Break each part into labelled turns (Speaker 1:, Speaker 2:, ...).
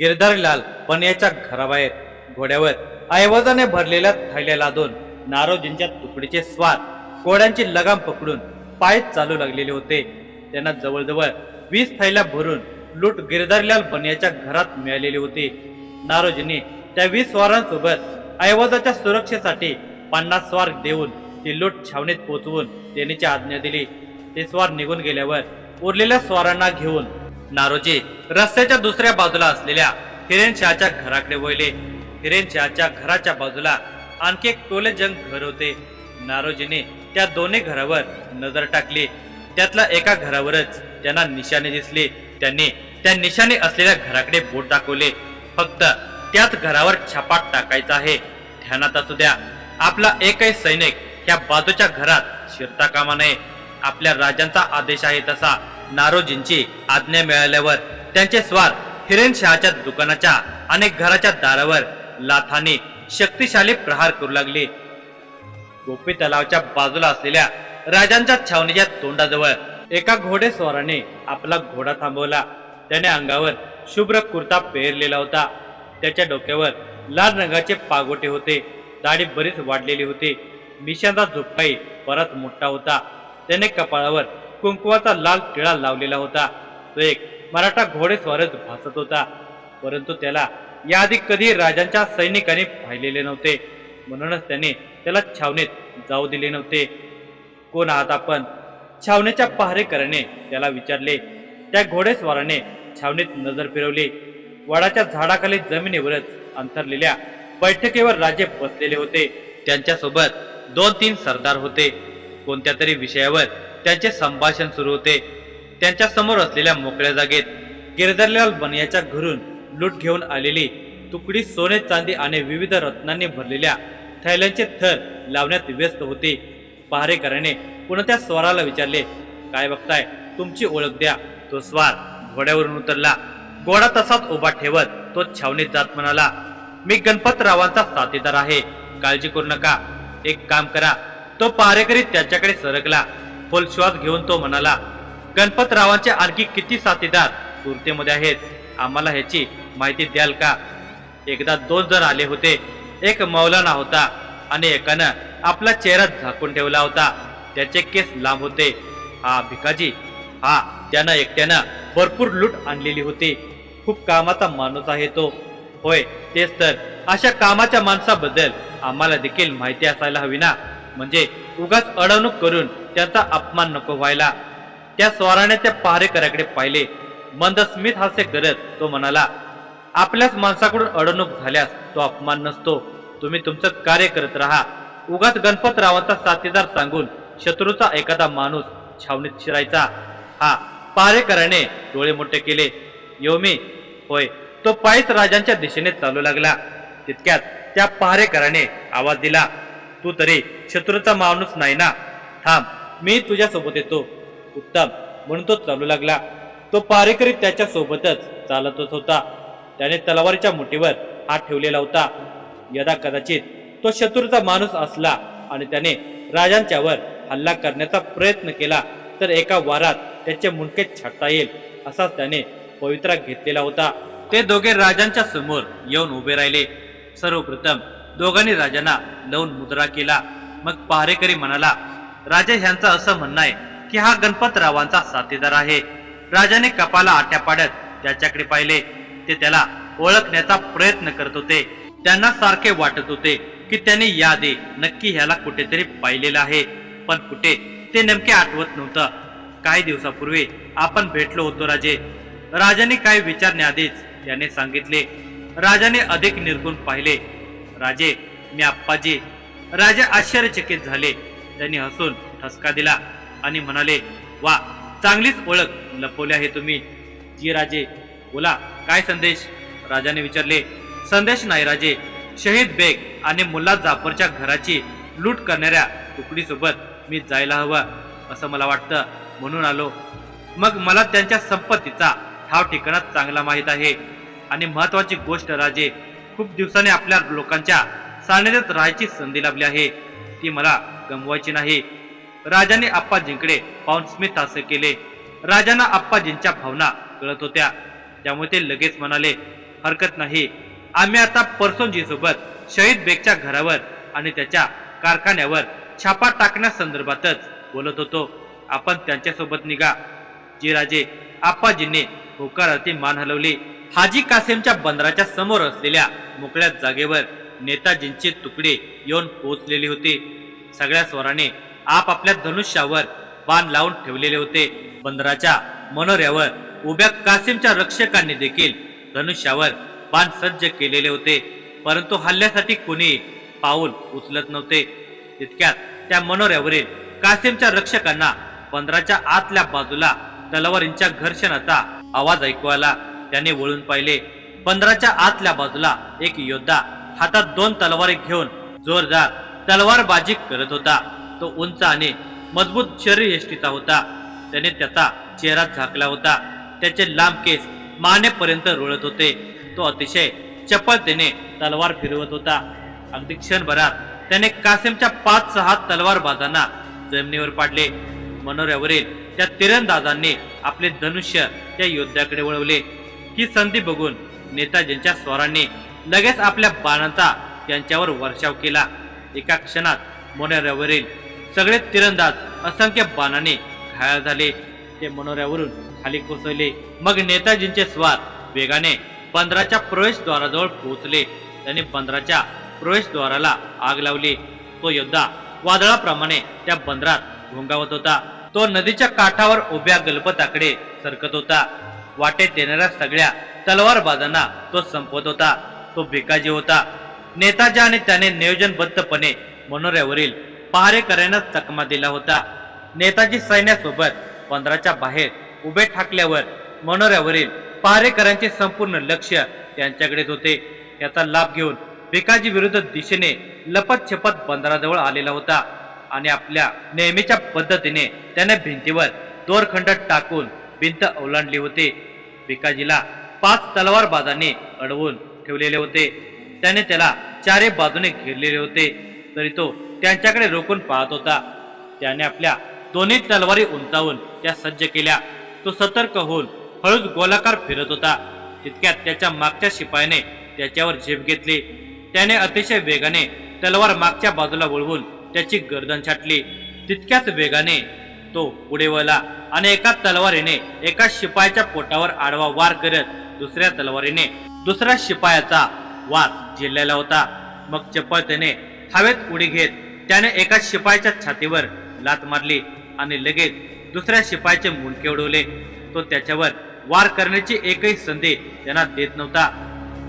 Speaker 1: गिरधारीलाल पनयाच्या घराबाहेर घोड्यावर ऐवजाने भरलेल्या थैल्या लादून नारोजींच्या तुकडीचे स्वार घोड्यांची लगाम पकडून पायच चालू लागलेले होते. त्यांना जवळजवळ 20 थैल्या भरून लूट गिरधारीलाल पनयाच्या घरात मिळालेली होती. नारोजींनी त्या 20 स्वारांसोबत ऐवजाच्या सुरक्षेसाठी 50 स्वार देऊन ती लूट छावणीत पोहोचवून देण्याची आज्ञा दिली. ते स्वार निघून गेल्यावर उरलेल्या स्वारांना घेऊन नारोजी रस्त्याच्या दुसऱ्या बाजूला असलेल्या हिरेनशहाच्या घराकडे वळले. हिरेनशहाच्या घराच्या बाजूला आणखी एक टोले जंग घर होते. नारोजीने त्या दोन्ही घरावर नजर टाकली. त्यातल्या एका घरावरच त्यांना निशाणे दिसले. त्यांनी त्या निशाणे असलेल्या घराकडे बोट दाखवले. फक्त त्याच घरावर छापा टाकायचा आहे. ध्यानात असू द्या, आपला एकही सैनिक ह्या बाजूच्या घरात शिरता कामा नये. आपल्या राजांचा आदेश आहे तसा. नारोजींची आज्ञा मिळाल्यावर त्यांचे स्वार हिरेनशहाच्या दुकानाच्या अनेक घराच्या दारावर लाथाने शक्तिशाली प्रहार करू लागले. गोपी तलावाच्या बाजूला असलेल्या राजांच्या छावणीच्या तोंडाजवळ एका घोडेस्वाराने आपला घोडा थांबवला. त्याने अंगावर शुभ्र कुर्ता पेरलेला होता. त्याच्या डोक्यावर लाल रंगाचे पागोटे होते. दाढी बरीच वाढलेली होती. मिशांचा झोपकाही बराच मोठा होता. त्याने कपाळावर कुंकवाचा लाल टिळा लावलेला होता. तो एक मराठा घोडेस्वारच भासत होता. परंतु त्याला याआधी कधी राजांच्या सैनिकांनी पाहिलेले नव्हते. म्हणूनच त्याने त्याला छावणीत जाऊ दिले नव्हते. कोण आहात आपण? छावणीच्या पहारेकराने त्याला विचारले. त्या घोडेस्वाराने छावणीत नजर फिरवली. वडाच्या झाडाखाली जमिनीवरच अंथरलेल्या बैठकीवर राजे बसलेले होते. त्यांच्यासोबत 2-3 सरदार होते. कोणत्या तरी विषयावर त्यांचे संभाषण सुरू होते. त्यांच्या समोर असलेल्या मोकळ्या जागेत गिरधारीलाल पनयाच्या घरून लूट घेऊन आलेली तुकडी सोने चांदी आणि विविध रत्नांनी भरलेल्या थैल्यांचे थर लावण्यात व्यस्त होती. पहारेकराने पुन्हा त्या स्वाराला विचारले, काय बघताय? तुमची ओळख द्या. तो स्वार घोड्यावरून उतरला. घोडा तसाच उभा ठेवत तो छावणीत जात म्हणाला, मी गणपतरावांचा साथीदार आहे. काळजी करू नका. एक काम करा. तो पहारेकरी त्याच्याकडे सरकला. खोल श्वास घेऊन तो म्हणाला, गणपतरावांचे आणखी किती साथीदार सुरतेमध्ये आहेत? आम्हाला ह्याची माहिती द्याल का? एकदा 2 जण आले होते. एक मौलाना होता आणि एकानं आपला चेहरा झाकून ठेवला होता. त्याचे केस लांब होते. हा भिकाजी? हा, त्यानं एकट्यानं भरपूर लूट आणलेली होती. खूप कामाचा माणूस आहे तो. होय, तेच तर. अशा कामाच्या माणसाबद्दल आम्हाला देखील माहिती असायला हवी ना. म्हणजे उगाच अडवणूक करून त्यांचा अपमान नको व्हायला. त्या स्वाराने त्या पहारेकराकडे पाहिले. मंदस्मित हास्य करत तो म्हणाला, आपल्याच माणसाकडून अडवणूक झाल्यास तो अपमान नसतो. तुम्ही तुमचं कार्य करत राहा. उगाच गणपतरावांचा साथीदार सांगून शत्रूचा एखादा माणूस छावणीत शिरायचा. हा, पहारेकराने डोळे मोठे केले. येऊ मी? होय. तो पायीच राजांच्या दिशेने चालू लागला. तितक्यात त्या पहारेकराने आवाज दिला, तू तरी शत्रूचा माणूस नाही ना? थांब, मी तुझ्या सोबत येतो. उत्तम, म्हणून तो चालू लागला. तो पहारेकरी त्याच्या सोबतच चालतच होता. त्याने तलवारीच्या मुठीवर हात ठेवलेला होता. यदा कदाचित तो शत्रूचा माणूस असला आणि त्याने राजांच्यावर हल्ला करण्याचा प्रयत्न केला तर एका वारात त्याचे मुंडके छाटता येईल असाच त्याने पवित्रा घेतलेला होता. ते दोघे राजांच्या समोर येऊन उभे राहिले. सर्वप्रथम दोघांनी राजांना लावून मुद्रा केला. मग पहारेकरी म्हणाला, राजे ह्यांचं असं म्हणणं आहे की हा गणपतरावांचा साथीदार आहे. राजाने कपाला आट्या पाडत त्याच्याकडे पाहिले. ते त्याला ओळखण्याचा प्रयत्न करत होते. त्यांना सारखे वाटत होते की त्यांनी याआधी नक्की ह्याला कुठेतरी पाहिलेलं आहे, पण कुठे ते नेमके आठवत नव्हतं. काही दिवसापूर्वी आपण भेटलो होतो राजे. राजाने काही विचारण्याआधीच त्याने सांगितले. राजाने अधिक निरखून पाहिले. राजे, मी आप्पाजी. राजे आश्चर्यचकित झाले. त्यांनी हसून ठसका दिला आणि म्हणाले, वा, चांगलीच ओळख लपवली आहे तुम्ही. जी राजे, बोला, काय संदेश? राजाने विचारले. संदेश नाही राजे. शहीद बेग आणि मुल्ला जाफरच्या घराची लूट करणाऱ्या तुकडीसोबत मी जायला हवं असं मला वाटतं, म्हणून आलो. मग मला त्यांच्या संपत्तीचा ठाव ठिकाणा चांगला माहीत आहे. आणि महत्वाची गोष्ट राजे, खूप दिवसांनी आपल्या लोकांच्या सानिध्यात राहायची संधी लाभली आहे. ती मला गमवायची नाही. राजाने आप्पाजींकडे पाहून स्मित हास्य केले. राजांना आप्पाजींच्या भावना कळत होत्या. त्यामुळे ते लगेच म्हणाले, हरकत नाही. आम्ही आता परसोंजी सोबत शहीद बेगच्या घरावर आणि त्याच्या कारखान्यावर छापा टाकण्यासंदर्भातच बोलत होतो. आपण त्यांच्यासोबत निघा. जी राजे आप्पाजींनी होकारार्थी मान हलवली. हाजी कासिमच्या बंदराच्या समोर असलेल्या मोकळ्या जागेवर नेताजींची तुकडी येऊन पोहोचलेली होती. सगळ्या स्वराने आपापल्या धनुष्यावर बाण लावून ठेवलेले होते. बंदराच्या मनोऱ्यावर उभ्या कासिमच्या रक्षकांनी देखील धनुष्यावर बाण सज्ज केलेले होते, परंतु हल्ल्यासाठी कोणी पाऊल उचलत नव्हते. तितक्यात त्या मनोऱ्यावरील कासिमच्या रक्षकांना बंदराच्या आतल्या बाजूला तलवारींच्या घर्षणाचा आवाज ऐकू आला. त्याने वळून पाहिले. बंदराच्या आतल्या बाजूला एक योद्धा हातात 2 तलवारी घेऊन जोरदार तलवारबाजी करत होता. तो उंच आणि मजबूत शरीरयष्टीचा होता. त्याने त्याचा चेहरा झाकला होता. त्याचे लांब केस मानेपर्यंत रोळत होते. तो अतिशय चपळतेने तलवार फिरवत होता. अगदी क्षणभरात त्याने कासिमच्या 5-6 तलवारबाजांना जमिनीवर पाडले. मनोऱ्यावरील त्या तिरंदाजांनी आपले धनुष्य त्या योद्ध्याकडे वळवले. ही संधी बघून नेताजींच्या स्वारांनी लगेच आपल्या बाणांचा त्यांच्यावर वर्षाव केला. एका क्षणात मनोऱ्यावरील सगळे तिरंदाज असंख्य बाणाने घायल झाले. ते मनोऱ्यावरून खाली कोसळले. मग नेताजींचे स्वार वेगाने बंदराच्या प्रवेशद्वाराजवळ पोहोचले. त्यांनी बंदराच्या प्रवेशद्वाराला आग लावली. तो योद्धा वादळाप्रमाणे त्या बंदरात घोंगावत होता. तो नदीच्या काठावर उभ्या गलबताकडे सरकत होता. वाटेत येणाऱ्या सगळ्या तलवारबाजांना तो संपवत होता. तो भिकाजी होता. नेताजी आणि त्याने नियोजनबद्धपणे मनोऱ्यावरील पहारेकऱ्यांना चकमा दिला होता. नेताजी सैन्यासोबत बंदराच्या बाहेर उभे ठाकल्यावर मनोऱ्यावरील पहारेकऱ्यांचे संपूर्ण लक्ष त्यांच्याकडेच होते. याचा लाभ घेऊन भिकाजी विरुद्ध दिशेने लपत छपत बंदराजवळ आलेला होता आणि आपल्या नेहमीच्या पद्धतीने त्याने भिंतीवर दोरखंड टाकून भिंत ओलांडली होती. भिकाजीला 5 तलवारबाजांनी अडवून ठेवलेले होते. त्याने त्याला चारी बाजूने घेरलेले होते, तरी तो त्यांच्याकडे रोखून पाहत होता. त्याने आपल्या दोन्ही तलवारी उंचावून त्या सज्ज केल्या. तो सतर्क होऊन हळूच गोलाकार फिरत होता. तितक्यात त्याच्या मागच्या शिपायाने त्याच्यावर झेप घेतली. त्याने अतिशय वेगाने तलवार मागच्या बाजूला वळवून त्याची गर्दन छाटली. तितक्याच वेगाने तो पुढे वळला आणि एका तलवारीने एका शिपायाच्या पोटावर आडवा वार करत दुसऱ्या तलवारीने दुसऱ्या शिपायाचा वार झेललेला होता. मग चपळतेने हवेत उडी घेत त्याने एका शिपायाच्या छातीवर लात मारली आणि लगेच दुसऱ्या शिपायाचे मुंडके उडवले. तो त्याच्यावर वार करण्याची एकही संधी त्यांना देत नव्हता.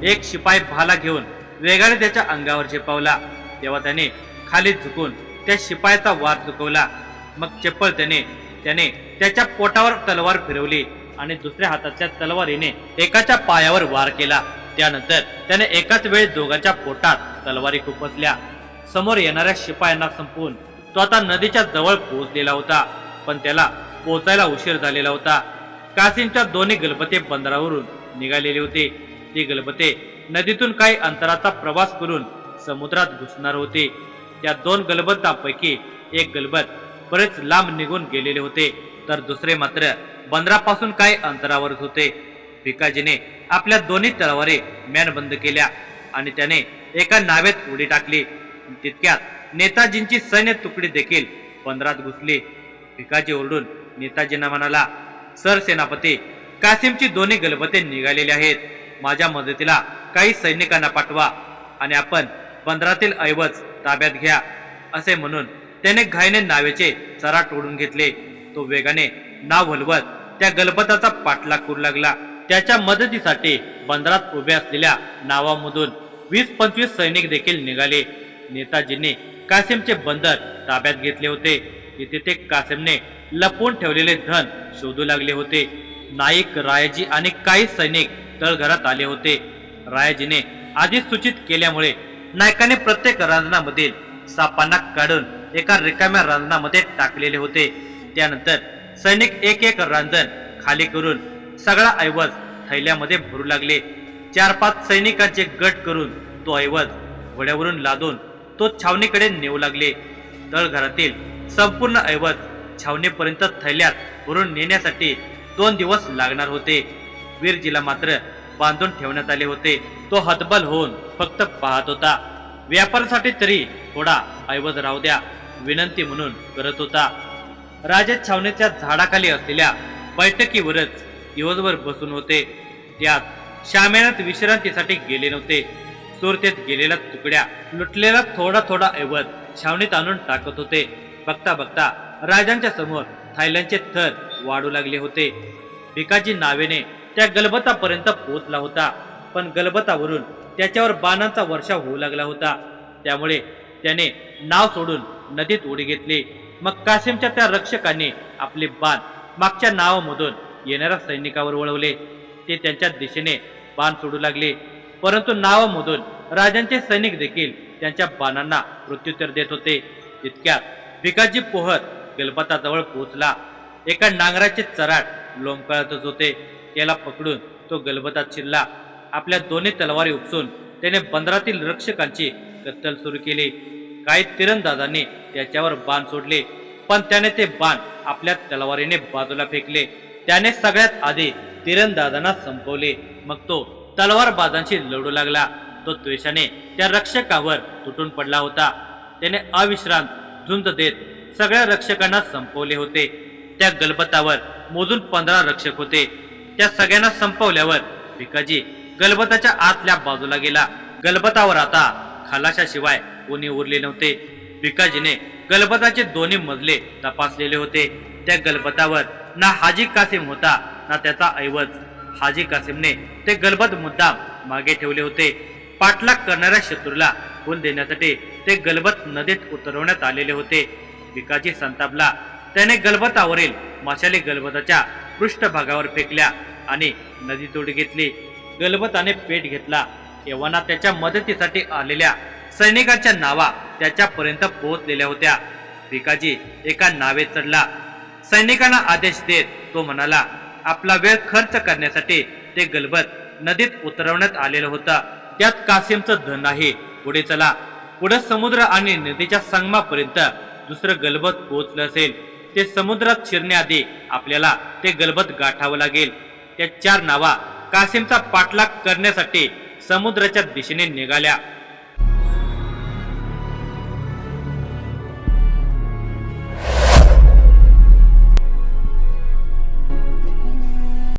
Speaker 1: एक शिपाई भाला घेऊन वेगाने त्याच्या अंगावर झेपावला. तेव्हा त्याने खाली झुकून त्या शिपायाचा वार चुकवला. मग चपळतेने त्याने त्याच्या पोटावर तलवार फिरवली आणि दुसऱ्या हाताच्या तलवारीने एकाच्या पायावर वार केला. त्यानंतर त्याने एकाच वेळी दोघांच्या पोटात तलवारी खुपसल्या. समोर येणाऱ्या शिपायांना संपवून तो आता नदीच्या जवळ पोहोचलेला होता, पण त्याला पोहोचायला उशीर झालेला होता. कासिमच्या दोन्ही गलबते बंदरावरून निघालेले होते. ती गलबते नदीतून काही अंतराचा प्रवास करून समुद्रात घुसणार होते. त्या 2 गलबतांपैकी एक गलबत बरेच लांब निघून गेलेले होते, तर दुसरे मात्र बंदरापासून काही अंतरावरच होते. भिकाजीने आपल्या दोन्ही तलवारी म्यानबंद केल्या आणि त्याने एका नावेत उडी टाकली. तितक्यात नेताजींची सैन्य तुकडी देखील बंदरात घुसली. भिकाजी ओरडून नेताजींना म्हणाला, सर सेनापती, कासिमची दोन्ही गलबते निघालेली आहेत. माझ्या मदतीला काही सैनिकांना पाठवा आणि आपण बंदरातील ऐवज ताब्यात घ्या. असे म्हणून त्याने घाईने नावेचे चराट ओढून घेतले. तो वेगाने नाव हलवत त्या गलबताचा पाठलाग करू लागला. त्याच्या मदतीसाठी बंदरात उभे असलेल्या नावामधून 20-25 सैनिक देखील निघाले. नेताजींनी कासिमचे बंदर ताब्यात घेतले होते. तिथे ते कासिमने लपवून ठेवलेले धन शोधू लागले होते. नाईक, रायाजी आणि काही सैनिक तळघरात आले होते. रायाजीने आधीच सूचित केल्यामुळे नायकाने प्रत्येक रांजणामधील सापांना काढून एका रिकाम्या रांजणामध्ये टाकलेले होते. त्यानंतर सैनिक एक एक रांजण खाली करून सगळा ऐवज थैल्यामध्ये भरू लागले. 4-5 सैनिकांचे गट करून तो ऐवज घोड्यावरून लादून तो छावणीकडे नेऊ लागले. तळघरातील संपूर्ण ऐवज छावणीपर्यंत थैल्यात भरून नेण्यासाठी 2 दिवस लागणार होते. वीरजीला मात्र बांधून ठेवण्यात आले होते. तो हतबल होऊन फक्त पाहत होता. व्यापारासाठी तरी थोडा ऐवज राहू द्या विनंती म्हणून करत होता. राजे छावणीच्या झाडाखाली असलेल्या बैठकीवरच दिवसभर बसून होते. त्यात शामेनात विश्रांतीसाठी गेले नव्हते. सुरतेत गेलेल्या तुकड्या लुटलेला थोडा थोडा ऐवज छावणीत आणून टाकत होते. बघता बघता राजांच्या समोर थायलंडचे थर वाढू लागले होते. भिकाजी नावेने त्या गलबतापर्यंत पोहोचला होता, पण गलबतावरून त्याच्यावर बाणांचा वर्षाव होऊ लागला होता. त्यामुळे त्याने नाव सोडून नदीत उडी घेतली. मग कासिमच्या त्या रक्षकांनी आपले बाण मागच्या नावामधून येणाऱ्या सैनिकावर वळवले. ते त्यांच्या दिशेने बाण सोडू लागले, परंतु नावामधून राजांचे सैनिक देखील त्यांच्या बाणांना प्रत्युत्तर देत होते. इतक्यात भिकाजी पोहत गलबताजवळ पोहोचला. एका नांगराचे चराट लोंबकळतच होते. त्याला पकडून तो गलबतात शिरला. आपल्या दोन्ही तलवारी उपसून त्याने बंदरातील रक्षकांची कत्तल सुरू केली. काही तिरंदाजांनी त्याच्यावर बाण सोडले, पण त्याने ते बाण आपल्या तलवारीने बाजूला फेकले. त्याने सगळ्यात आधी तिरंदाजांना संपवले. मग तो तलवारबाजांशी लढू लागला. तो द्वेषाने त्या रक्षकावर तुटून पडला होता. त्याने अविश्रांत झुंज देत सगळ्या रक्षकांना संपवले होते. त्या गलबतावर मोजून 15 रक्षक होते. त्या सगळ्यांना संपवल्यावर भिकाजी गलबताच्या आतल्या बाजूला गेला. गलबतावर आता खलाशाशिवाय कोणी उरले नव्हते. भिकाजीने गलबताचे दोन्ही मजले तपासलेले होते. त्या गलबतावर ना हाजी कासिम होता ना त्याचा ऐवज. हाजी कासिमने ते गलबत मुद्दाम मागे ठेवले होते. पाठलाग करणाऱ्या शत्रूला फूल देण्यासाठी ते गलबत नदीत उतरवण्यात आलेले होते. भिकाजी संतापला. त्याने गलबतावरील माशाली गलबताच्या पृष्ठभागावर फेकल्या आणि नदीत उडी घेतली. गलबताने पेट घेतला. एव्हाना त्याच्या मदतीसाठी आलेल्या सैनिकांच्या नावा त्याच्यापर्यंत पोहोचलेल्या होत्या. भिकाजी एका नावेत चढला. सैनिकांना आदेश देत तो म्हणाला, आपला वेळ खर्च करण्यासाठी ते गलबत नदीत उतरवण्यात आलेलं होतं. त्यात कासिमचं धन आहे. पुढे चला. पुढे समुद्र आणि नदीच्या संगमापर्यंत दुसरं गलबत पोहोचलं असेल. ते समुद्रात शिरण्याआधी आपल्याला ते गलबत गाठावं लागेल. त्या 4 नावा कासिमचा पाठलाग करण्यासाठी समुद्राच्या दिशेने निघाल्या.